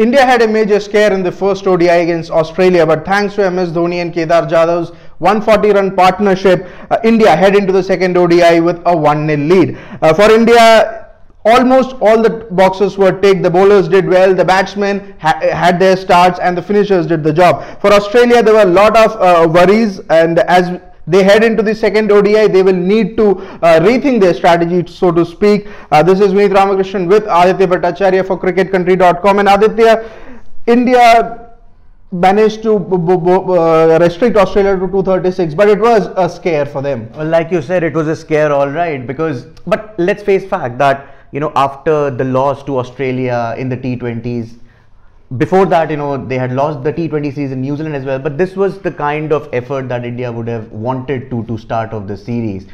India had a major scare in the first ODI against Australia, but thanks to MS Dhoni and Kedar Jadhav's 140-run partnership, India head into the second ODI with a 1-0 lead. For India, almost all the boxes were ticked. The bowlers did well, the batsmen had their starts, and the finishers did the job. For Australia, there were a lot of worries, and as they head into the second ODI, they will need to rethink their strategy, so to speak. This is Vinit Ramakrishnan with Aditya Bhattacharya for CricketCountry.com. And Aditya, India managed to restrict Australia to 236, but it was a scare for them. Well, like you said, it was a scare, all right. But let's face fact that after the loss to Australia in the T20s. Before that, they had lost the T20 series in New Zealand as well. But this was the kind of effort that India would have wanted to start off the series.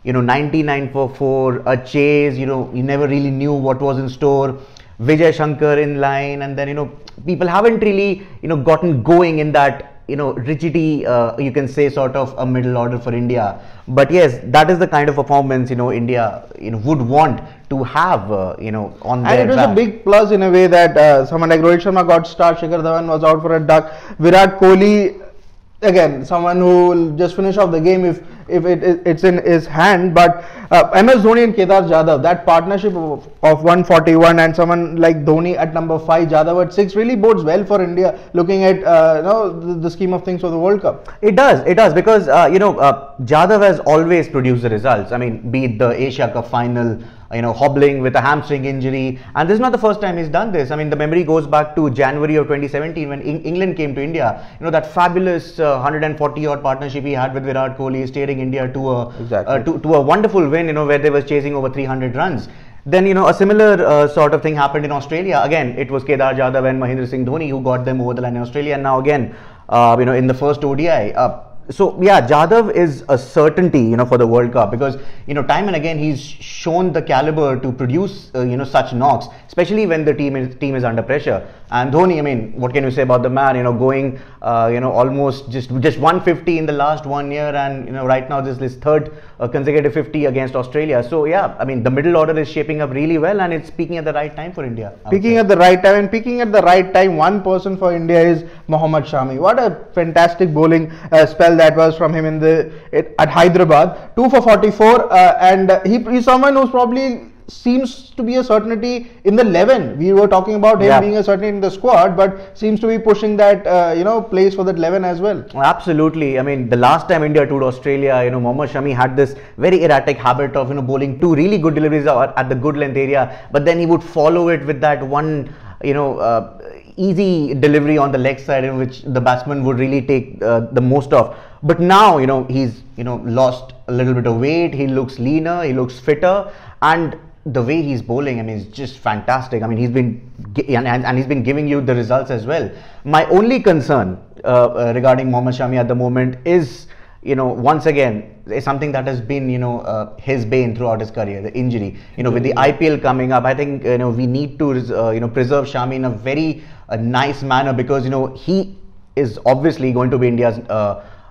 99 for 4, a chase, you never really knew what was in store. Vijay Shankar in line, and then, people haven't really, gotten going in that, rigidity, you can say, sort of a middle order for India. But yes, that is the kind of performance, India, would want to have, on their And it was a big plus in a way that someone like Rohit Sharma got start, Shikhar Dhawan was out for a duck, Virat Kohli, again, someone who will just finish off the game if it's in his hand. But MS Dhoni and Kedar Jadhav, that partnership of 141, and someone like Dhoni at number 5, Jadhav at 6, really bodes well for India looking at the scheme of things for the World Cup. It does because Jadhav has always produced the results. I mean, be it the Asia Cup final, hobbling with a hamstring injury, and this is not the first time he's done this. I mean, the memory goes back to January of 2017 when England came to India. That fabulous 140 odd partnership he had with Virat Kohli, steering India to a wonderful win, where they was chasing over 300 runs. Then, a similar sort of thing happened in Australia. Again, it was Kedar Jadhav and Mahendra Singh Dhoni who got them over the line in Australia. And now again, in the first ODI. So yeah, Jadhav is a certainty, for the World Cup, because time and again he's shown the caliber to produce such knocks, especially when the team is under pressure. And Dhoni, I mean, what can you say about the man? Going almost just 150 in the last 1 year, and right now this third consecutive 50 against Australia. So yeah, I mean, the middle order is shaping up really well, and it's peaking at the right time for India. Peaking at the right time, one person for India is Mohammad Shami. What a fantastic bowling spell that was from him at Hyderabad. 2 for 44, and he's someone who's probably seems to be a certainty in the 11. We were talking about him being a certainty in the squad, but seems to be pushing that place for that 11 as well. Absolutely. I mean, the last time India toured Australia, Mohammad Shami had this very erratic habit of bowling 2 really good deliveries at the good length area, but then he would follow it with that one easy delivery on the leg side, in which the batsman would really take the most of. But now he's lost a little bit of weight, he looks leaner, he looks fitter, and the way he's bowling, I mean, is just fantastic. I mean, he's been giving you the results as well. My only concern regarding Mohammad Shami at the moment is, once again, is something that has been, his bane throughout his career, the injury. With the IPL coming up, I think, we need to, preserve Shami in a very nice manner, because, he is obviously going to be India's,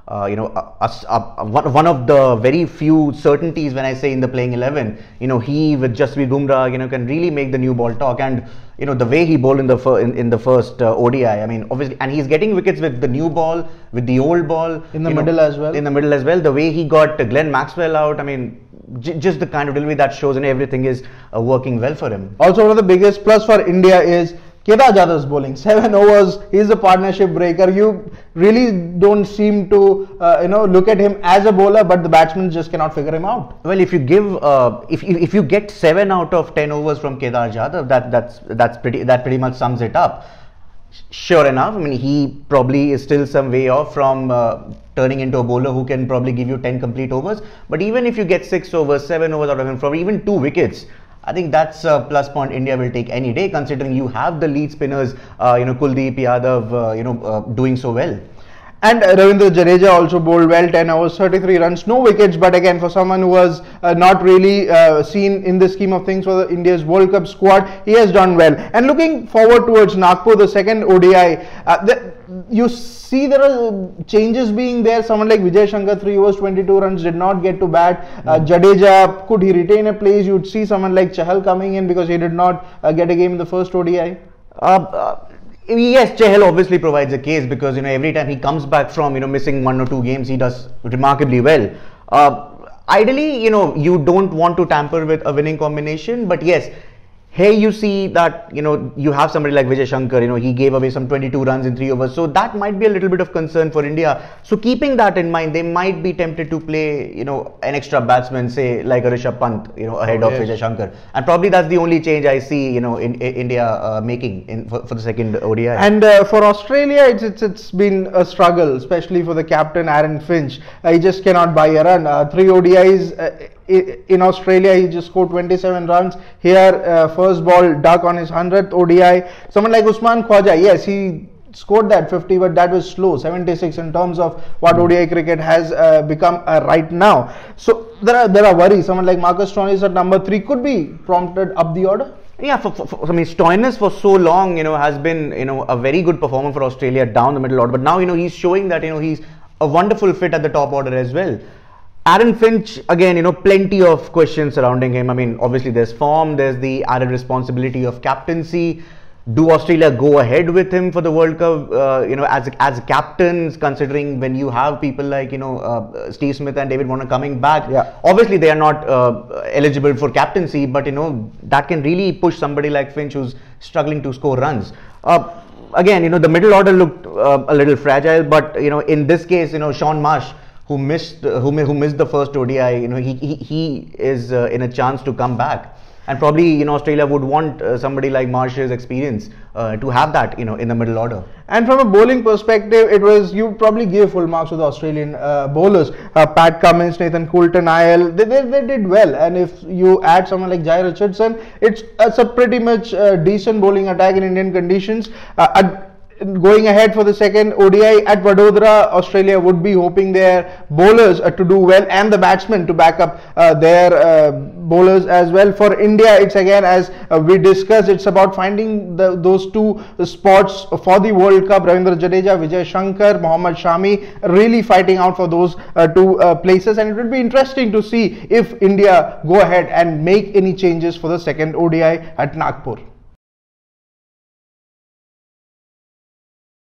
one of the very few certainties when I say in the playing 11. He with Jasprit Bumrah, can really make the new ball talk. And the way he bowled in the first ODI, I mean, obviously, and he's getting wickets with the new ball, with the old ball, in the middle as well. The way he got Glenn Maxwell out, I mean, just the kind of delivery that shows, and everything is working well for him. Also, one of the biggest plus for India is Kedar Jadhav's bowling. 7 overs, he's a partnership breaker. You really don't seem to, look at him as a bowler, but the batsmen just cannot figure him out. Well, if you give, if you get 7 out of 10 overs from Kedar Jadhav, that pretty much sums it up. Sure enough, I mean, he probably is still some way off from turning into a bowler who can probably give you 10 complete overs. But even if you get 6 overs, 7 overs out of him, from even 2 wickets, I think that's a plus point India will take any day, considering you have the lead spinners, Kuldeep Yadav, doing so well. And Ravindra Jadeja also bowled well, 10 overs, 33 runs, no wickets. But again, for someone who was not really seen in the scheme of things for India's World Cup squad, he has done well. And looking forward towards Nagpur, the second ODI, you see there are changes being there. Someone like Vijay Shankar, 3 overs, 22 runs, did not get to bat. Jadeja, could he retain a place? You'd see someone like Chahal coming in because he did not get a game in the first ODI. Yes, Chahal obviously provides a case because every time he comes back from missing 1 or 2 games, he does remarkably well. Ideally, you don't want to tamper with a winning combination, but yes, here you see that you have somebody like Vijay Shankar. He gave away some 22 runs in 3 overs, so that might be a little bit of concern for India. So keeping that in mind, they might be tempted to play an extra batsman, say like a Rishabh Pant, ahead of Vijay Shankar, and probably that's the only change I see in India making for the second ODI. And for Australia, it's been a struggle, especially for the captain Aaron Finch. He just cannot buy a run. 3 ODIs. In Australia, he just scored 27 runs. Here, first ball duck on his 100th ODI. Someone like Usman Khwaja, yes, he scored that 50, but that was slow, 76 in terms of what ODI cricket has become right now. So there are worries. Someone like Marcus Stoinis at number 3 could be prompted up the order. Yeah, I mean, Stoinis for so long, has been, a very good performer for Australia down the middle order. But now, he's showing that, he's a wonderful fit at the top order as well. Aaron Finch, again, plenty of questions surrounding him. I mean, obviously there's form, there's the added responsibility of captaincy. Do Australia go ahead with him for the World Cup, as captains, considering when you have people like, Steve Smith and David Warner coming back? Yeah. Obviously, they are not eligible for captaincy, but, that can really push somebody like Finch who's struggling to score runs. Again, the middle order looked a little fragile, but, in this case, Sean Marsh, who missed the first ODI, he is in a chance to come back, and probably Australia would want somebody like Marsh's experience to have that in the middle order. And from a bowling perspective, you probably give full marks to the Australian bowlers. Pat Cummins, Nathan Coulton, IL, they did well, and if you add someone like Jai Richardson, it's a pretty much decent bowling attack in Indian conditions. Going ahead for the second ODI at Vadodara, Australia would be hoping their bowlers to do well and the batsmen to back up their bowlers as well. For India, it's again, as we discussed, it's about finding those 2 spots for the World Cup. Ravindra Jadeja, Vijay Shankar, Mohammad Shami really fighting out for those 2 places, and it would be interesting to see if India go ahead and make any changes for the second ODI at Nagpur.